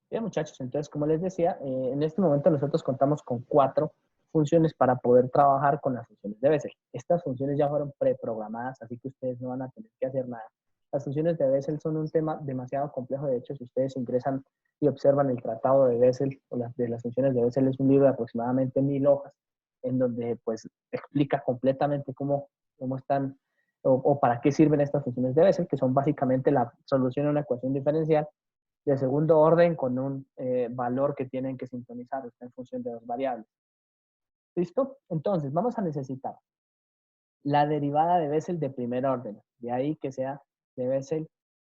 Bien, muchachos, entonces, como les decía, en este momento nosotros contamos con 4 funciones para poder trabajar con las funciones de Bessel. Estas funciones ya fueron preprogramadas, así que ustedes no van a tener que hacer nada. Las funciones de Bessel son un tema demasiado complejo. De hecho, si ustedes ingresan y observan el tratado de Bessel o de las funciones de Bessel, es un libro de aproximadamente 1000 hojas, en donde pues explica completamente cómo están o para qué sirven estas funciones de Bessel, que son básicamente la solución a una ecuación diferencial de segundo orden con un valor que tienen que sintonizar, está en función de 2 variables. ¿Listo? Entonces, vamos a necesitar la derivada de Bessel de primer orden, de ahí que sea de Bessel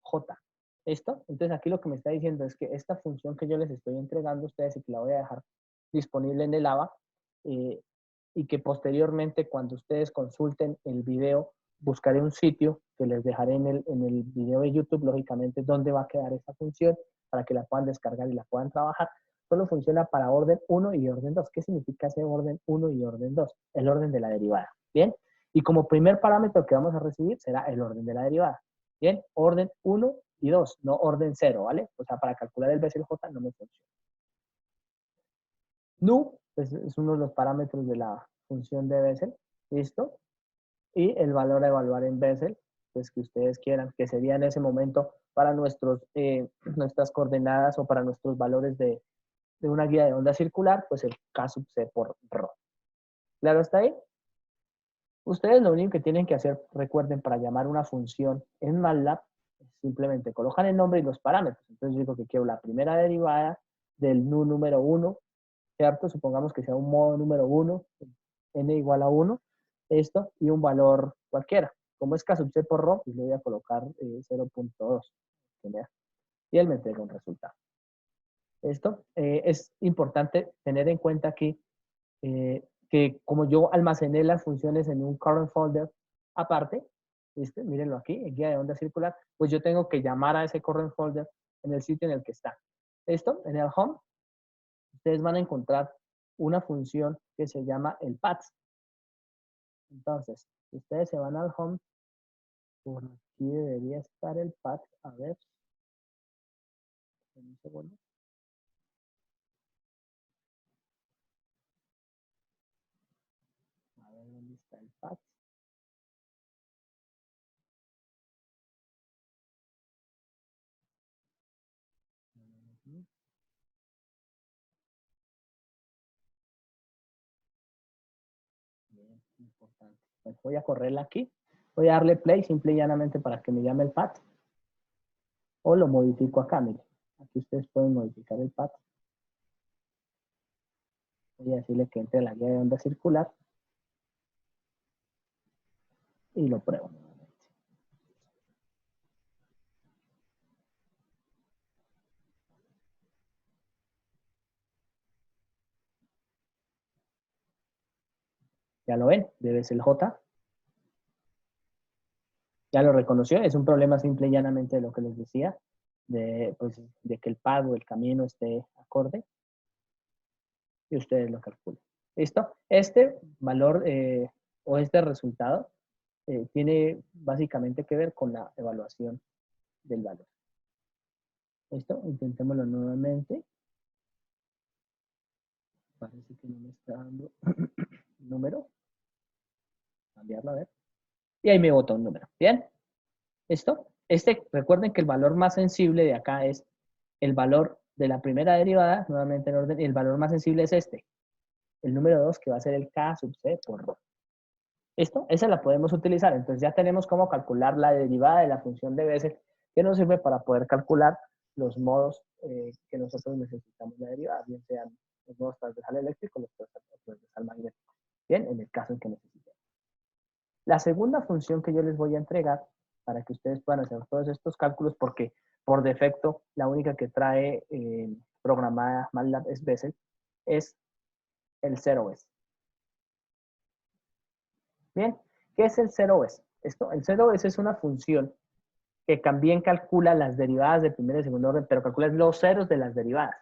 J. ¿Listo? Entonces, aquí lo que me está diciendo es que esta función que yo les estoy entregando a ustedes y que la voy a dejar disponible en el ABA, y que posteriormente, cuando ustedes consulten el video, buscaré un sitio que les dejaré en el video de YouTube, lógicamente, donde va a quedar esta función para que la puedan descargar y la puedan trabajar. Solo funciona para orden 1 y orden 2. ¿Qué significa ese orden 1 y orden 2? El orden de la derivada. ¿Bien? Y como primer parámetro que vamos a recibir será el orden de la derivada. ¿Bien? Orden 1 y 2, no orden 0, ¿vale? O sea, para calcular el Bessel J no me funciona. Nu pues, es uno de los parámetros de la función de Bessel. ¿Listo? Y el valor a evaluar en Bessel, pues que ustedes quieran, que sería en ese momento para nuestras coordenadas o para nuestros valores de una guía de onda circular, pues el K sub C por ρ. ¿Claro hasta ahí? Ustedes lo único que tienen que hacer, recuerden, para llamar una función en MATLAB, simplemente colocan el nombre y los parámetros. Entonces yo digo que quiero la primera derivada del nu número 1, ¿cierto? Supongamos que sea un modo número 1, n igual a 1, esto, y un valor cualquiera. Como es K sub C por ρ, pues le voy a colocar 0.2. Y él me entrega un resultado. Esto es importante tener en cuenta aquí que como yo almacené las funciones en un current folder aparte, ¿viste? Mírenlo aquí, en guía de onda circular, pues yo tengo que llamar a ese current folder en el sitio en el que está. Esto, en el home, ustedes van a encontrar una función que se llama el path. Entonces, si ustedes se van al home, por aquí debería estar el path. A ver, un segundo. A ver dónde está el path. Bien, importante. Pues voy a correrla aquí. Voy a darle play simple y llanamente para que me llame el path. O lo modifico acá, miren. Aquí ustedes pueden modificar el path. Voy a decirle que entre la guía de onda circular. Y lo pruebo nuevamente. Ya lo ven, debe ser el J. Ya lo reconoció, es un problema simple y llanamente de lo que les decía, pues, de que el path o el camino esté acorde. Y ustedes lo calculan. ¿Listo? Este valor o este resultado tiene básicamente que ver con la evaluación del valor. ¿Listo? Intentémoslo nuevamente. Parece que no me está dando número. Cambiarlo a ver. Y ahí me bota un número. ¿Bien? ¿Listo? Recuerden que el valor más sensible de acá es el valor de la primera derivada, nuevamente en orden, y el valor más sensible es este. El número 2, que va a ser el K sub C por ρ. ¿Listo? Esa la podemos utilizar. Entonces ya tenemos cómo calcular la derivada de la función de Bessel, que nos sirve para poder calcular los modos que nosotros necesitamos de derivada, bien sean los modos transversal eléctrico o los transversal magnético. Bien, en el caso en que necesitemos. La segunda función que yo les voy a entregar para que ustedes puedan hacer todos estos cálculos, porque por defecto la única que trae programada MATLAB es Bessel, es el 0S. Bien, ¿qué es el 0S? El 0S es una función que también calcula las derivadas de primer y segundo orden, pero calcula los ceros de las derivadas.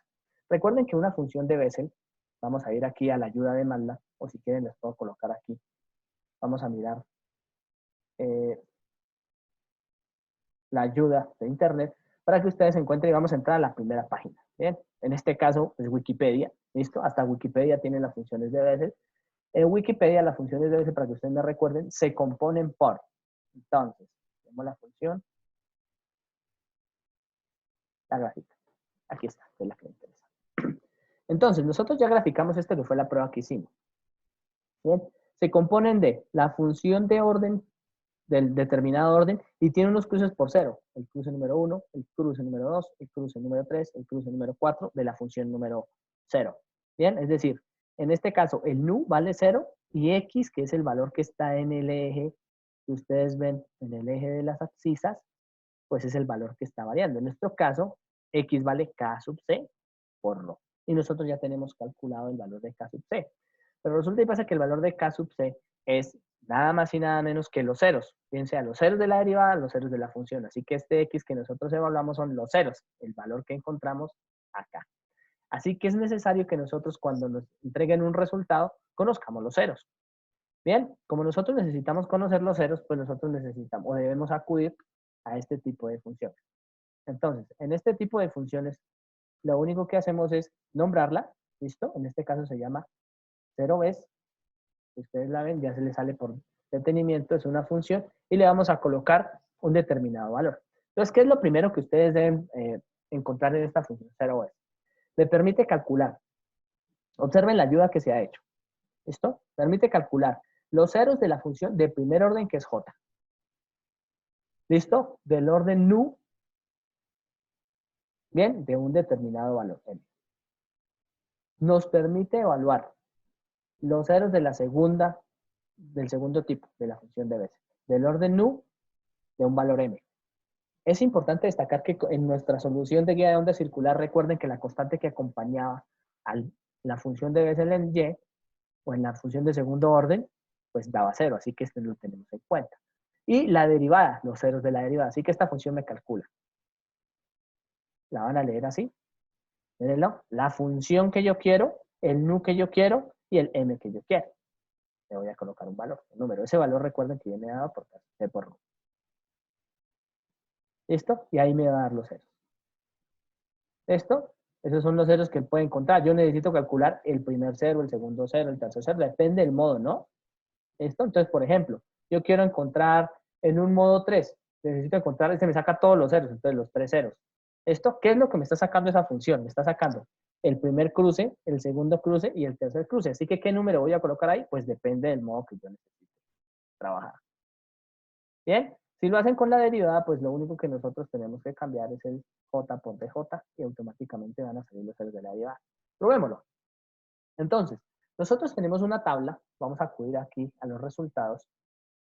Recuerden que una función de Bessel, vamos a ir aquí a la ayuda de MATLAB, o si quieren les puedo colocar aquí. Vamos a mirar la ayuda de internet. para que ustedes encuentren y vamos a entrar a la primera página. Bien, en este caso es Wikipedia, ¿listo? Hasta Wikipedia tiene las funciones de veces. En Wikipedia las funciones de veces, para que ustedes me recuerden, se componen por. Entonces, tenemos la función, la gráfica. Aquí está, que es la que me interesa. Entonces, nosotros ya graficamos esto que fue la prueba que hicimos. Bien, se componen de la función de orden del determinado orden y tiene unos cruces por cero. El cruce número 1, el cruce número 2, el cruce número 3, el cruce número 4 de la función número 0. Bien, es decir, en este caso el nu vale 0 y x, que es el valor que está en el eje que ustedes ven en el eje de las abscisas, pues es el valor que está variando. En nuestro caso, x vale k sub c por rho. Y nosotros ya tenemos calculado el valor de k sub c. Pero resulta y pasa que el valor de k sub c es nada más y nada menos que los ceros, bien sea los ceros de la derivada, los ceros de la función. Así que este x que nosotros evaluamos son los ceros, el valor que encontramos acá. Así que es necesario que nosotros cuando nos entreguen un resultado, conozcamos los ceros. Bien, como nosotros necesitamos conocer los ceros, pues nosotros necesitamos o debemos acudir a este tipo de funciones. Entonces, en este tipo de funciones, lo único que hacemos es nombrarla, ¿listo? En este caso se llama 0 ustedes la ven, ya se le sale por detenimiento, es una función, y le vamos a colocar un determinado valor. Entonces, ¿qué es lo primero que ustedes deben encontrar en esta función 0 Le permite calcular. Observen la ayuda que se ha hecho. ¿Listo? Permite calcular los ceros de la función de primer orden, que es j. ¿Listo? Del orden nu, bien, de un determinado valor n. Nos permite evaluar los ceros de la segunda, del segundo tipo, de la función de veces, del orden nu, de un valor m. Es importante destacar que en nuestra solución de guía de onda circular, recuerden que la constante que acompañaba a la función de Bessel en Y, o en la función de segundo orden, pues daba 0, así que este lo tenemos en cuenta. Y la derivada, los ceros de la derivada, así que esta función me calcula. La van a leer así. Mírenlo, la función que yo quiero, el nu que yo quiero y el m que yo quiero. Le voy a colocar un valor, un número. Ese valor recuerden que viene dado por t por rho. ¿Listo? Y ahí me va a dar los ceros. ¿Esto? Esos son los ceros que puede encontrar. Yo necesito calcular el primer cero, el segundo cero, el tercer cero. Depende del modo, ¿no? ¿Esto? Entonces, por ejemplo, yo quiero encontrar en un modo 3. Necesito encontrar, se me saca todos los ceros, entonces los 3 ceros. ¿Esto qué es lo que me está sacando esa función? Me está sacando el primer cruce, el segundo cruce y el tercer cruce. Así que, ¿qué número voy a colocar ahí? Pues depende del modo que yo necesite trabajar. Bien, si lo hacen con la derivada, pues lo único que nosotros tenemos que cambiar es el j por dj y automáticamente van a salir los ceros de la derivada. Probémoslo. Entonces, nosotros tenemos una tabla, vamos a acudir aquí a los resultados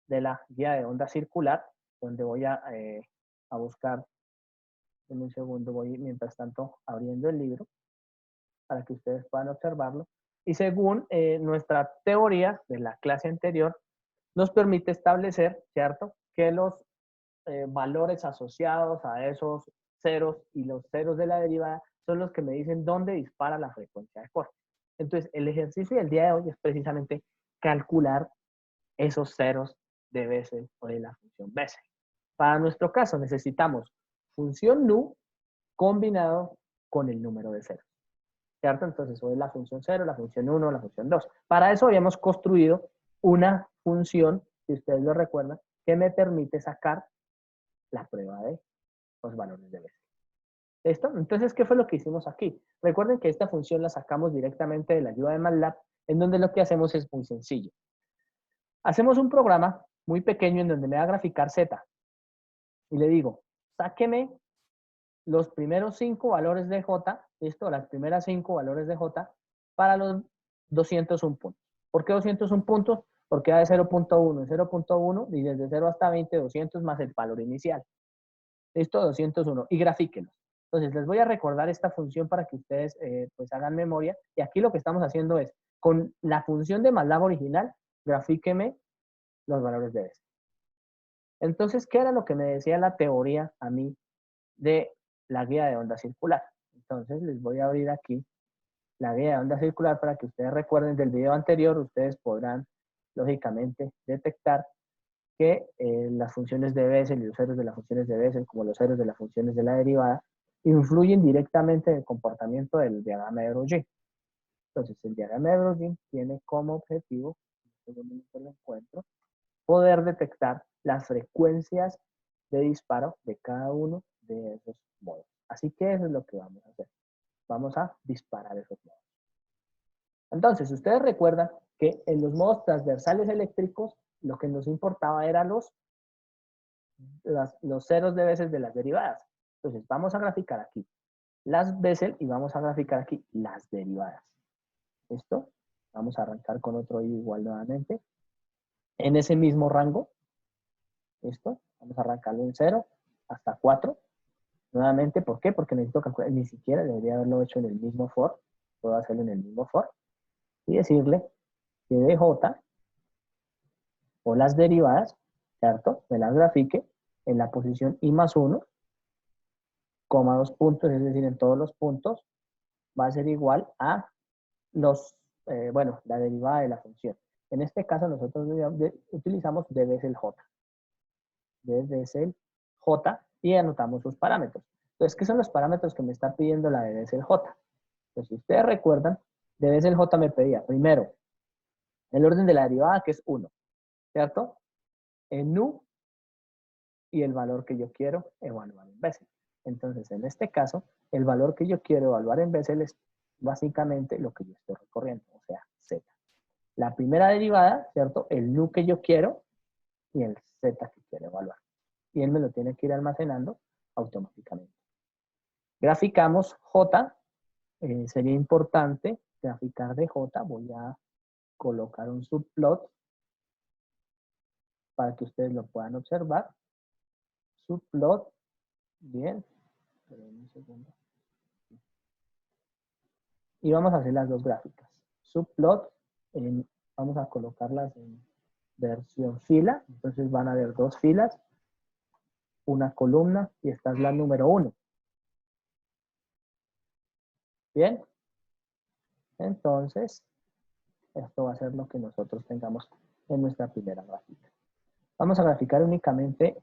de la guía de onda circular, donde voy a buscar, en un segundo voy mientras tanto abriendo el libro para que ustedes puedan observarlo. Y según nuestra teoría de la clase anterior, nos permite establecer, ¿cierto?, que los valores asociados a esos ceros y los ceros de la derivada son los que me dicen dónde dispara la frecuencia de corte. Entonces, el ejercicio del día de hoy es precisamente calcular esos ceros de Bessel o de la función Bessel. Para nuestro caso necesitamos función nu combinado con el número de ceros, ¿cierto? Entonces, o es la función 0, la función 1, la función 2. Para eso habíamos construido una función, si ustedes lo recuerdan, que me permite sacar la prueba de los valores de Bessel. ¿Listo? Entonces, ¿qué fue lo que hicimos aquí? Recuerden que esta función la sacamos directamente de la ayuda de MATLAB, en donde lo que hacemos es muy sencillo. Hacemos un programa muy pequeño en donde me va a graficar Z. Y le digo, sáqueme los primeros 5 valores de J, ¿listo? Las primeras 5 valores de J para los 201 puntos. ¿Por qué 201 puntos? Porque va de 0.1 en 0.1 y desde 0 hasta 20, 200 más el valor inicial. ¿Listo? 201. Y grafíquenlos. Entonces, les voy a recordar esta función para que ustedes pues hagan memoria. Y aquí lo que estamos haciendo es, con la función de MATLAB original, grafíqueme los valores de Bessel. Entonces, ¿qué era lo que me decía la teoría a mí de la guía de onda circular? Entonces, les voy a abrir aquí la guía de onda circular para que ustedes recuerden del video anterior. Ustedes podrán, lógicamente, detectar que las funciones de Bessel y los ceros de las funciones de Bessel, como los ceros de las funciones de la derivada, influyen directamente en el comportamiento del diagrama de Broglie. Entonces, el diagrama de Broglie tiene como objetivo, según lo encuentro, poder detectar las frecuencias de disparo de cada uno de esos modos. Así que eso es lo que vamos a hacer. Vamos a disparar esos modos. Entonces, ustedes recuerdan que en los modos transversales eléctricos, lo que nos importaba eran los ceros de Bessel de las derivadas. Entonces, vamos a graficar aquí las Bessel y vamos a graficar aquí las derivadas. ¿Listo? Vamos a arrancar con otro igual nuevamente. En ese mismo rango. ¿Listo? Vamos a arrancarlo en 0 hasta 4. Nuevamente, ¿por qué? Porque necesito calcular, ni siquiera debería haberlo hecho en el mismo for. Puedo hacerlo en el mismo for. Y decirle que dj o las derivadas, ¿cierto? Me las grafique en la posición i más 1, coma 2 puntos, es decir, en todos los puntos, va a ser igual a la derivada de la función. En este caso nosotros utilizamos d Bessel j. D Bessel j y anotamos sus parámetros. Entonces, ¿qué son los parámetros que me está pidiendo la de Bessel j? Pues si ustedes recuerdan, de Bessel j me pedía primero el orden de la derivada, que es 1, ¿cierto? En u y el valor que yo quiero evaluar en Bessel. Entonces, en este caso, el valor que yo quiero evaluar en Bessel es básicamente lo que yo estoy recorriendo, o sea, z. La primera derivada, ¿cierto? El nu que yo quiero y el z que quiero evaluar. Y él me lo tiene que ir almacenando automáticamente. Graficamos j. Sería importante graficar de j. Voy a colocar un subplot para que ustedes lo puedan observar. Subplot. Bien. Un segundo. Y vamos a hacer las dos gráficas. Subplot, vamos a colocarlas en versión fila. Entonces van a haber dos filas, una columna y esta es la número 1. Bien. Entonces, esto va a ser lo que nosotros tengamos en nuestra primera gráfica. Vamos a graficar únicamente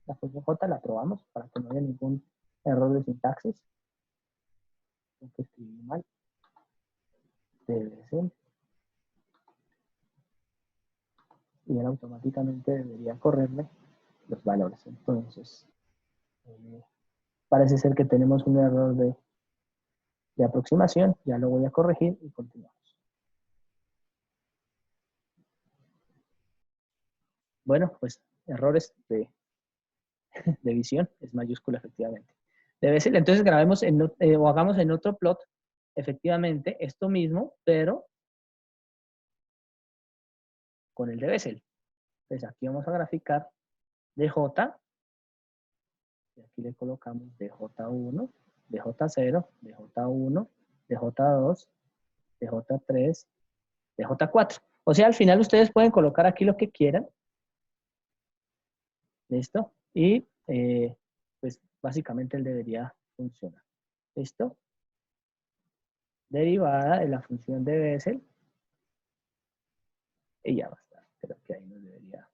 la función j, la probamos para que no haya ningún error de sintaxis. Tengo que escribir mal. Debe ser. Y él automáticamente debería correrme los valores. Entonces, parece ser que tenemos un error de aproximación. Ya lo voy a corregir y continuamos. Bueno, pues errores de visión es mayúscula efectivamente. Debe ser, entonces grabemos o hagamos en otro plot efectivamente esto mismo, pero con el de Bessel. Entonces aquí vamos a graficar dj, y aquí le colocamos dj1, dj0, dj1, dj2, dj3, dj4. O sea, al final ustedes pueden colocar aquí lo que quieran. ¿Listo? Y pues básicamente él debería funcionar. ¿Listo? Derivada de la función de Bessel. Y ya va a estar. Creo que ahí nos debería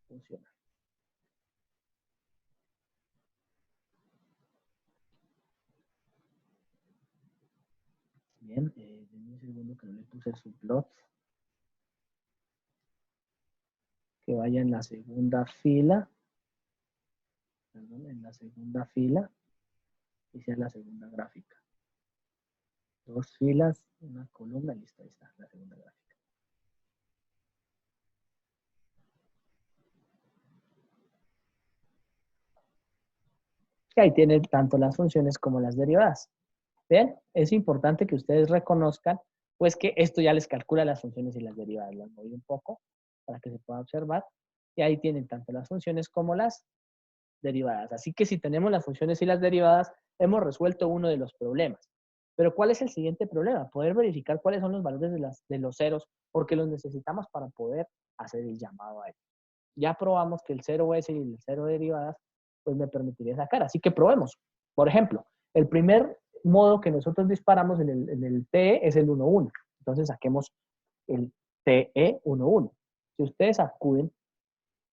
funcionar. Bien, denme un segundo que no le puse el subplot. Que vaya en la segunda fila. Perdón, en la segunda fila. Y sea la segunda gráfica. Dos filas, una columna, listo, ahí está, la segunda gráfica. Y ahí tienen tanto las funciones como las derivadas. Bien, es importante que ustedes reconozcan, pues que esto ya les calcula las funciones y las derivadas. Las moví un poco para que se pueda observar. Y ahí tienen tanto las funciones como las derivadas. Así que si tenemos las funciones y las derivadas, hemos resuelto uno de los problemas. Pero ¿cuál es el siguiente problema? Poder verificar cuáles son los valores de los ceros, porque los necesitamos para poder hacer el llamado a ellos. Ya probamos que el 0S y el 0 de derivadas, pues me permitiría sacar. Así que probemos. Por ejemplo, el primer modo que nosotros disparamos en el TE es el 1-1. Entonces saquemos el TE 1-1. Si ustedes acuden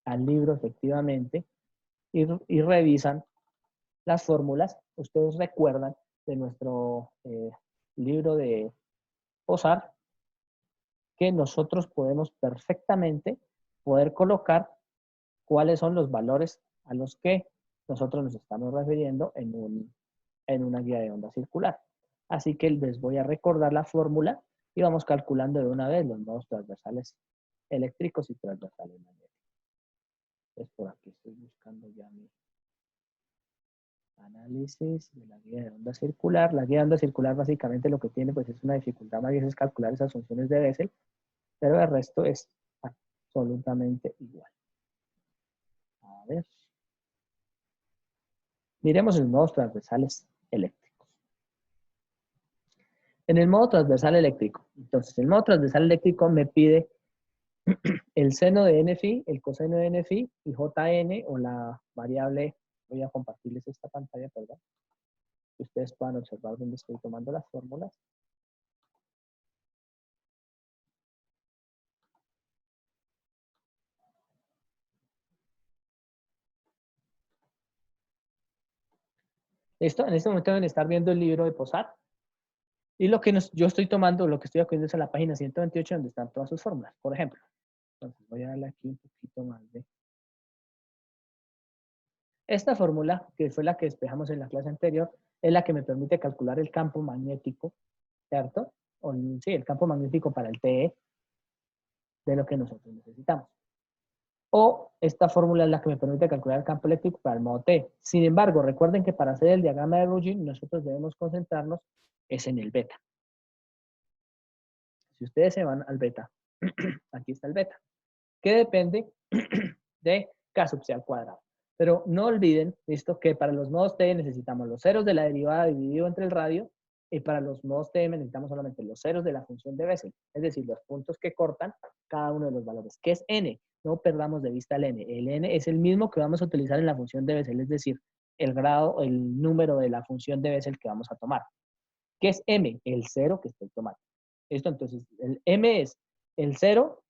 al libro efectivamente y revisan las fórmulas. Ustedes recuerdan de nuestro libro de POSAR que nosotros podemos perfectamente poder colocar cuáles son los valores a los que nosotros nos estamos refiriendo en una guía de onda circular. Así que les voy a recordar la fórmula y vamos calculando de una vez los nodos transversales eléctricos y transversales magnéticos. Entonces por aquí estoy buscando ya mi análisis de la guía de onda circular. La guía de onda circular básicamente lo que tiene pues es una dificultad más es calcular esas funciones de Bessel, pero el resto es absolutamente igual. A ver. Miremos los nodos transversales eléctricos. En el modo transversal eléctrico, entonces el modo transversal eléctrico me pide el seno de n phi, el coseno de n phi y jn o la variable, voy a compartirles esta pantalla, perdón, que ustedes puedan observar dónde estoy tomando las fórmulas. Listo, en este momento deben estar viendo el libro de POSAR. Y lo que yo estoy tomando, lo que estoy acudiendo es a la página 128 donde están todas sus fórmulas, por ejemplo. Entonces voy a darle aquí un poquito más de... Esta fórmula, que fue la que despejamos en la clase anterior, es la que me permite calcular el campo magnético, ¿cierto? Sí, el campo magnético para el TE de lo que nosotros necesitamos. O esta fórmula es la que me permite calcular el campo eléctrico para el modo T. Sin embargo, recuerden que para hacer el diagrama de Ruggiero nosotros debemos concentrarnos es en el beta. Si ustedes se van al beta, aquí está el beta, que depende de K sub C al cuadrado. Pero no olviden, listo, que para los modos T necesitamos los ceros de la derivada dividido entre el radio, y para los modos TM necesitamos solamente los ceros de la función de Bessel, es decir, los puntos que cortan cada uno de los valores. ¿Qué es n? No perdamos de vista el n. El n es el mismo que vamos a utilizar en la función de Bessel, es decir, el grado, el número de la función de Bessel que vamos a tomar. ¿Qué es m? El cero que estoy tomando. ¿Listo? Entonces, el m es el 0,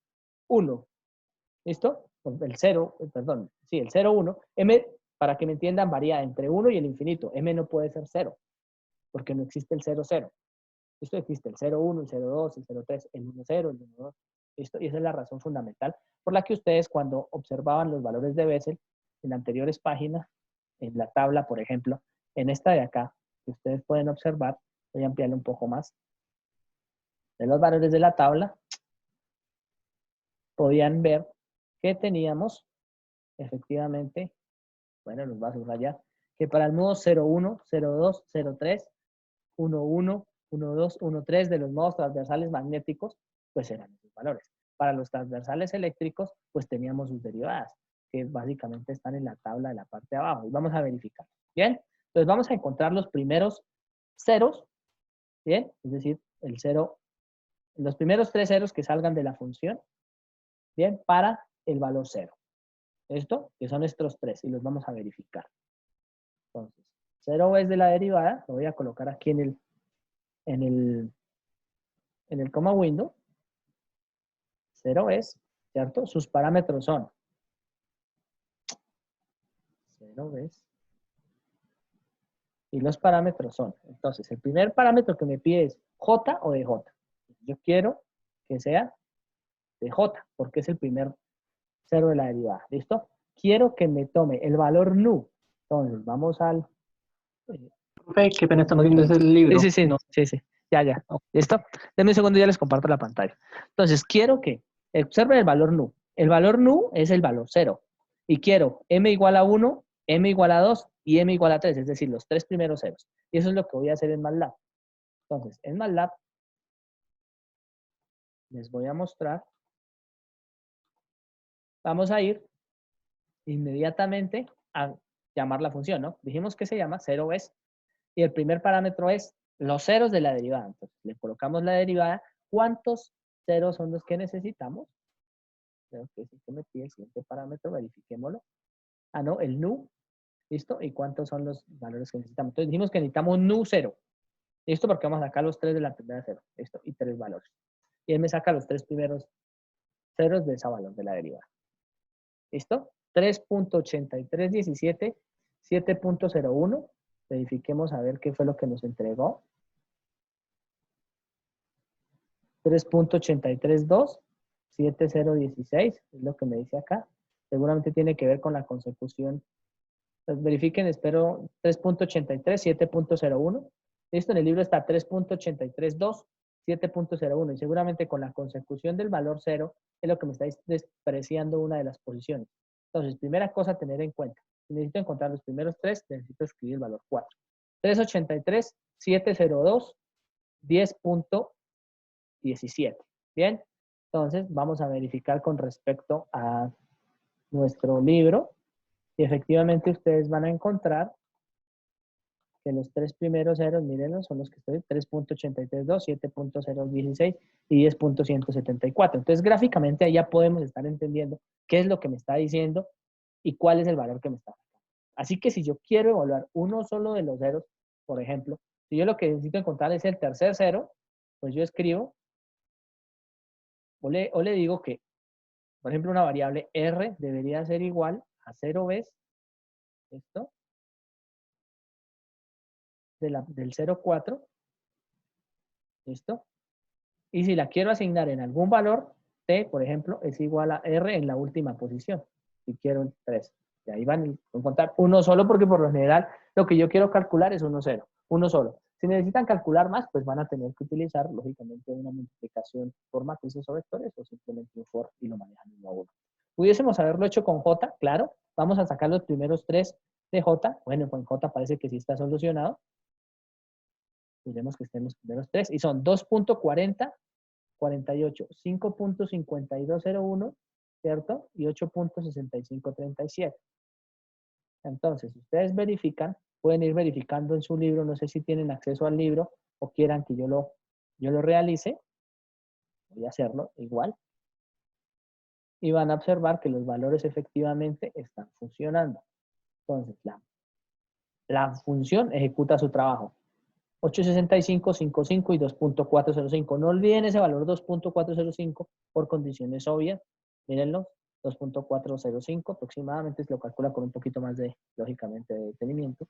1. ¿Listo? El 0, perdón, sí, el 0, 1. M, para que me entiendan, varía entre 1 y el infinito. M no puede ser 0, porque no existe el 0, 0. Esto existe el 0, 1, el 0, 2, el 0, 3, el 1, 0, el 1, 2. ¿Listo? Y esa es la razón fundamental por la que ustedes cuando observaban los valores de Bessel en anteriores páginas, en la tabla, por ejemplo, en esta de acá, que ustedes pueden observar, voy a ampliarle un poco más, de los valores de la tabla, podían ver que teníamos efectivamente, bueno, los va a subrayar, que para el nodo 01, 02, 03, 11, 12, 13 de los nodos transversales magnéticos, pues eran esos valores. Para los transversales eléctricos, pues teníamos sus derivadas, que básicamente están en la tabla de la parte de abajo. Y vamos a verificar. Bien, entonces vamos a encontrar los primeros ceros, bien, es decir, el cero, los primeros tres ceros que salgan de la función, bien, para el valor 0. Esto, que son estos tres, y los vamos a verificar. Entonces, 0 es de la derivada, lo voy a colocar aquí en el coma window. 0 es, ¿cierto? Sus parámetros son 0 es. Y los parámetros son, entonces, el primer parámetro que me pide es J o de J. Yo quiero que sea de J, porque es el primer 0 de la derivada. ¿Listo? Quiero que me tome el valor nu. Entonces, vamos al... Profe, qué pena, estamos viendo ese libro. Sí. No. Sí. Ya. ¿Listo? Denme un segundo y ya les comparto la pantalla. Entonces, quiero que observen el valor nu. El valor nu es el valor 0. Y quiero m igual a 1, m igual a 2 y m igual a 3, es decir, los tres primeros ceros. Y eso es lo que voy a hacer en MATLAB. Entonces, en MATLAB les voy a mostrar. Vamos a ir inmediatamente a llamar la función, ¿no? Dijimos que se llama 0 es, y el primer parámetro es los ceros de la derivada. Entonces, le colocamos la derivada. ¿Cuántos ceros son los que necesitamos? Creo que sí que me pide el siguiente parámetro, verifiquémoslo. Ah, no, el nu. ¿Listo? ¿Y cuántos son los valores que necesitamos? Entonces dijimos que necesitamos nu 0. ¿Listo? Porque vamos a sacar los tres de la primera 0. ¿Listo? Y tres valores. Y él me saca los tres primeros ceros de ese valor de la derivada. ¿Listo? 3.8317, 7.01. Verifiquemos a ver qué fue lo que nos entregó. 3.832, 7016, es lo que me dice acá. Seguramente tiene que ver con la consecución. Entonces, verifiquen, espero 3.83, 7.01. Listo, en el libro está 3.832, 7.01 y seguramente con la consecución del valor 0 es lo que me está despreciando una de las posiciones. Entonces, primera cosa a tener en cuenta. Si necesito encontrar los primeros 3, necesito escribir el valor 4. 383, 702, 10.17. Bien, entonces vamos a verificar con respecto a nuestro libro y efectivamente ustedes van a encontrar que los 3 primeros ceros, mírenlos, son los que estoy, 3.832, 7.016 y 10.174. Entonces, gráficamente ahí ya podemos estar entendiendo qué es lo que me está diciendo y cuál es el valor que me está dando. Así que si yo quiero evaluar uno solo de los ceros, por ejemplo, si yo lo que necesito encontrar es el tercer cero, pues yo escribo o le digo que, por ejemplo, una variable R debería ser igual a 0 veces esto del 0,4, ¿listo? Y si la quiero asignar en algún valor, T, por ejemplo, es igual a R en la última posición. Si quiero un 3. Y ahí van a contar uno solo porque por lo general lo que yo quiero calcular es 1, 0. Uno solo. Si necesitan calcular más, pues van a tener que utilizar, lógicamente, una multiplicación por matrices o vectores o simplemente un for y lo manejan uno a uno. Pudiésemos haberlo hecho con J, claro. Vamos a sacar los primeros 3 de J. Bueno, con J parece que sí está solucionado. Diremos que estén los primeros 3 y son 2.40, 48, 5.5201, ¿cierto? Y 8.6537. Entonces, ustedes verifican, pueden ir verificando en su libro, no sé si tienen acceso al libro o quieran que yo lo realice. Voy a hacerlo igual. Y van a observar que los valores efectivamente están funcionando. Entonces, la función ejecuta su trabajo. 865, 55 y 2.405. No olviden ese valor 2.405 por condiciones obvias. Mírenlo, 2.405 aproximadamente, se lo calcula con un poquito más de, lógicamente, de detenimiento.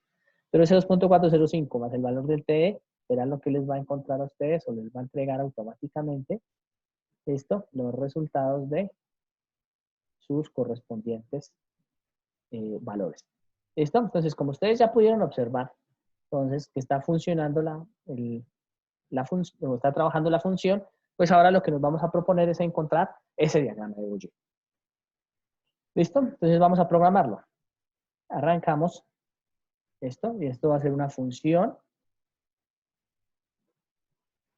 Pero ese 2.405 más el valor del TE será lo que les va a encontrar a ustedes o les va a entregar automáticamente esto, los resultados de sus correspondientes valores. ¿Listo? Entonces, como ustedes ya pudieron observar, entonces, que está funcionando está trabajando la función, pues ahora lo que nos vamos a proponer es encontrar ese diagrama de Bouguer. ¿Listo? Entonces vamos a programarlo. Arrancamos esto, y esto va a ser una función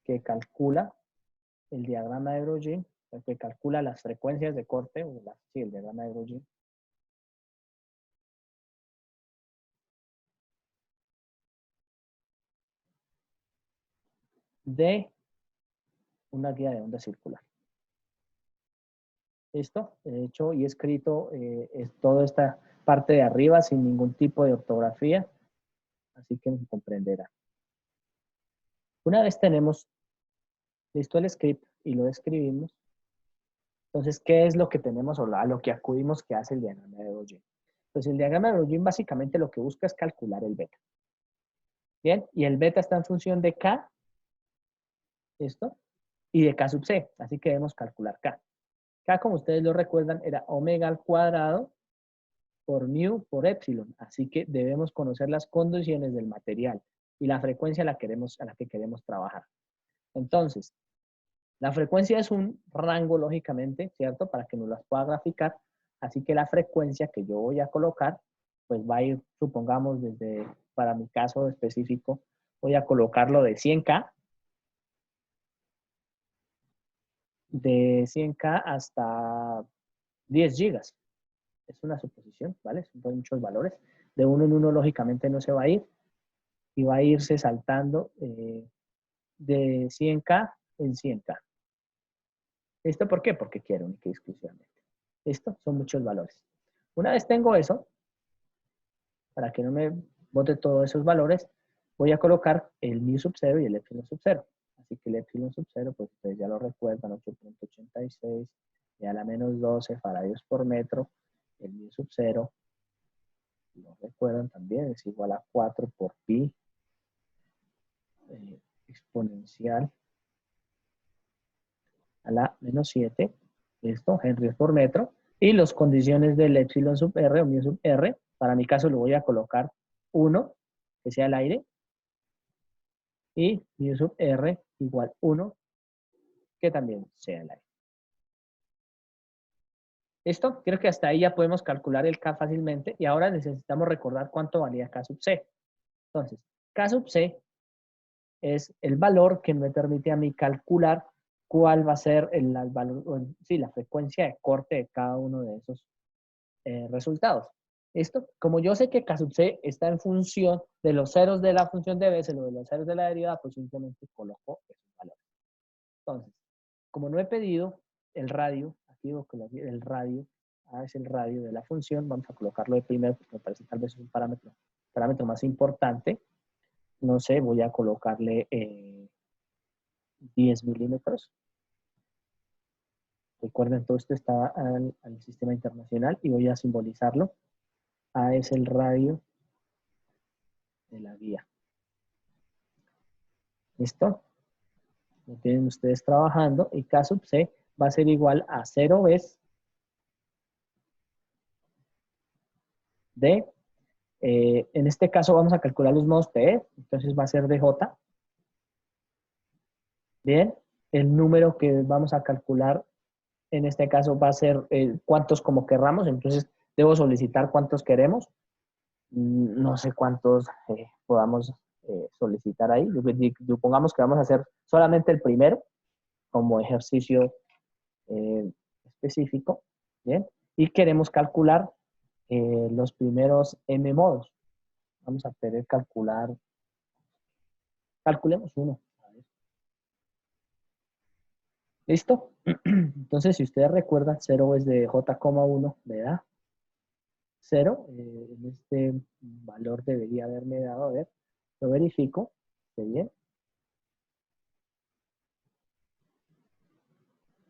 que calcula el diagrama de Broglie, que calcula las frecuencias de corte, sí, el diagrama de Broglie. De una guía de onda circular. ¿Listo? He hecho y he escrito toda esta parte de arriba sin ningún tipo de ortografía, así que me comprenderá. Una vez tenemos listo el script y lo escribimos, entonces, ¿qué es lo que tenemos o a lo que acudimos que hace el diagrama de Broglie? Pues el diagrama de Broglie básicamente lo que busca es calcular el beta. Bien, y el beta está en función de K, ¿listo? Y de K sub C, así que debemos calcular K. K, como ustedes lo recuerdan, era omega al cuadrado por mu por epsilon, así que debemos conocer las condiciones del material y la frecuencia a la que queremos trabajar. Entonces, la frecuencia es un rango, lógicamente, ¿cierto? Para que nos las pueda graficar. Así que la frecuencia que yo voy a colocar, pues va a ir, supongamos, para mi caso específico, voy a colocarlo de 100K. De 100K hasta 10 gigas. Es una suposición, ¿vale? Son muchos valores. De uno en uno, lógicamente, no se va a ir. Y va a irse saltando de 100K en 100K. ¿Esto por qué? Porque quiero única y exclusivamente. ¿Listo? Son muchos valores. Una vez tengo eso, para que no me bote todos esos valores, voy a colocar el mu sub 0 y el epsilon sub 0. Así que el epsilon sub 0, pues ustedes ya lo recuerdan, 8.86 y a la menos 12 faradios por metro. el mu sub 0, lo recuerdan también, es igual a 4 por pi exponencial a la menos 7, esto, henries por metro, y las condiciones del epsilon sub r o mu sub r, para mi caso lo voy a colocar 1, que sea el aire, y mu sub r igual 1, que también sea el aire. ¿Listo? Creo que hasta ahí ya podemos calcular el K fácilmente, y ahora necesitamos recordar cuánto valía K sub C. Entonces, K sub C es el valor que me permite a mí calcular cuál va a ser la frecuencia de corte de cada uno de esos resultados. ¿Listo? Como yo sé que K sub C está en función de los ceros de la función de Bessel o de los ceros de la derivada, pues simplemente coloco esos valores. Entonces, como no he pedido el radio, aquí digo que el radio es el radio de la función, vamos a colocarlo de primero porque me parece tal vez un parámetro más importante. No sé, voy a colocarle 10 milímetros. Recuerden, todo esto está al sistema internacional y voy a simbolizarlo. A es el radio de la vía. ¿Listo? Lo tienen ustedes trabajando y K sub C va a ser igual a 0 veces de, en este caso vamos a calcular los modos PE, entonces va a ser de J. Bien, el número que vamos a calcular en este caso va a ser cuántos como querramos, entonces debo solicitar cuántos queremos. No sé cuántos podamos solicitar ahí. Supongamos que vamos a hacer solamente el primero como ejercicio específico, ¿bien? Y queremos calcular los primeros m modos. Vamos a querer calculemos uno. ¿Listo? Entonces, si ustedes recuerdan, 0 es de j,1, ¿verdad? 0, en este valor debería haberme dado, a ver, lo verifico, ¿está bien?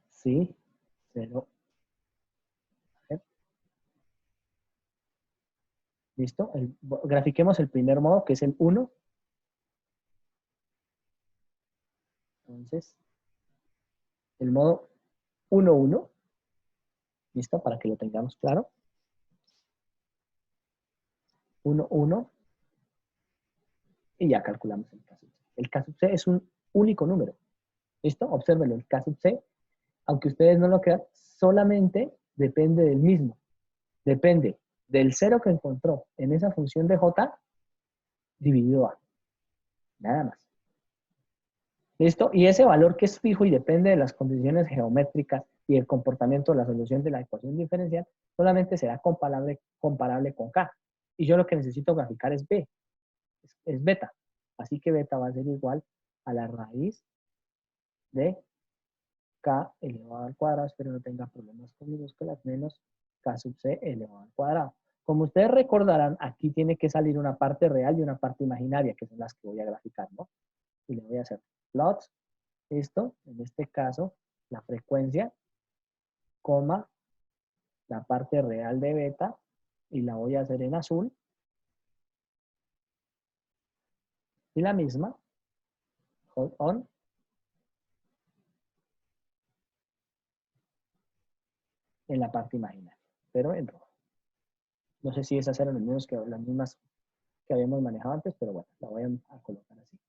Sí, 0. ¿Listo? Grafiquemos el primer modo, que es el 1. Entonces, el modo 1, 1. ¿Listo? Para que lo tengamos claro. 1, 1. Y ya calculamos el K sub C. El K sub C es un único número. ¿Listo? Obsérvenlo, el K sub C, aunque ustedes no lo crean, solamente depende del mismo. Depende del 0 que encontró en esa función de J dividido A. Nada más. ¿Listo? Y ese valor que es fijo y depende de las condiciones geométricas y el comportamiento de la solución de la ecuación diferencial, solamente será comparable con K. Y yo lo que necesito graficar es B, es beta. Así que beta va a ser igual a la raíz de K elevado al cuadrado, espero no tenga problemas con minúsculas, menos K sub C elevado al cuadrado. Como ustedes recordarán, aquí tiene que salir una parte real y una parte imaginaria, que son las que voy a graficar, ¿no? Y le voy a hacer plots, esto, en este caso, la frecuencia, coma, la parte real de beta, y la voy a hacer en azul. Y la misma, hold on, en la parte imaginaria, pero en rojo. No sé si esas eran las mismas que habíamos manejado antes, pero bueno, la voy a colocar así.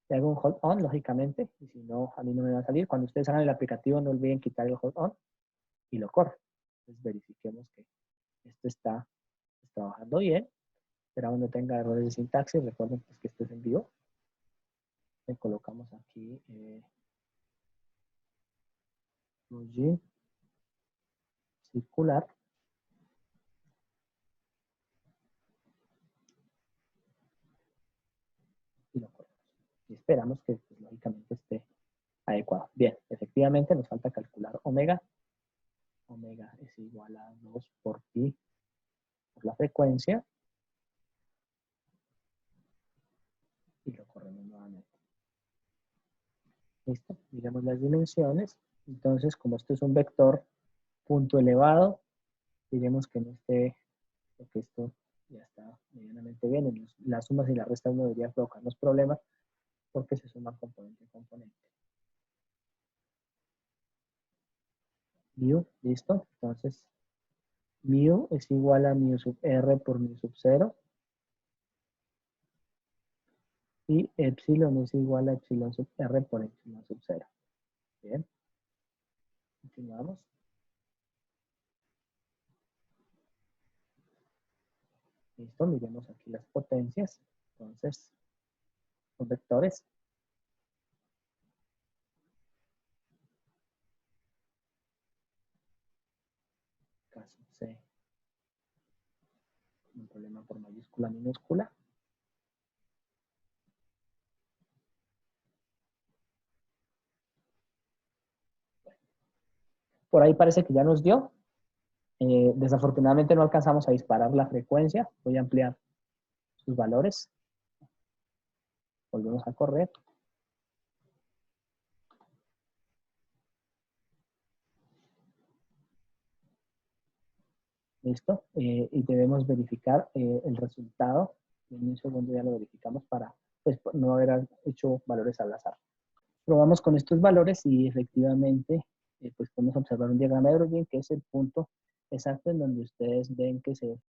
Le hago un hold on, lógicamente, y si no, a mí no me va a salir. Cuando ustedes hagan el aplicativo, no olviden quitar el hold on y lo corren. Entonces verifiquemos que esto está trabajando bien. Esperamos no tenga errores de sintaxis. Recuerden pues, que esto es en vivo. Le colocamos aquí plugin circular. Y lo corremos. Y esperamos que pues, lógicamente esté adecuado. Bien, efectivamente nos falta calcular omega. Omega es igual a 2 por pi por la frecuencia. Y lo corremos nuevamente. ¿Listo? Miremos las dimensiones. Entonces, como esto es un vector punto elevado, Diremos que no esté, porque esto ya está medianamente bien. Las sumas y las restas no deberían provocarnos problemas porque se suman componente a componente. Mu, listo. Entonces, mu es igual a mu sub r por mu sub 0. Y epsilon es igual a epsilon sub r por epsilon sub 0. Bien. Continuamos. Listo, miremos aquí las potencias. Entonces, los vectores. Caso C. Un problema por mayúscula, minúscula. Por ahí parece que ya nos dio. Desafortunadamente no alcanzamos a disparar la frecuencia. Voy a ampliar sus valores. Volvemos a correr. Listo. Y debemos verificar el resultado. En un segundo ya lo verificamos para pues, no haber hecho valores al azar. Probamos con estos valores y efectivamente pues podemos observar un diagrama de Brodin que es el punto exacto en donde ustedes ven que se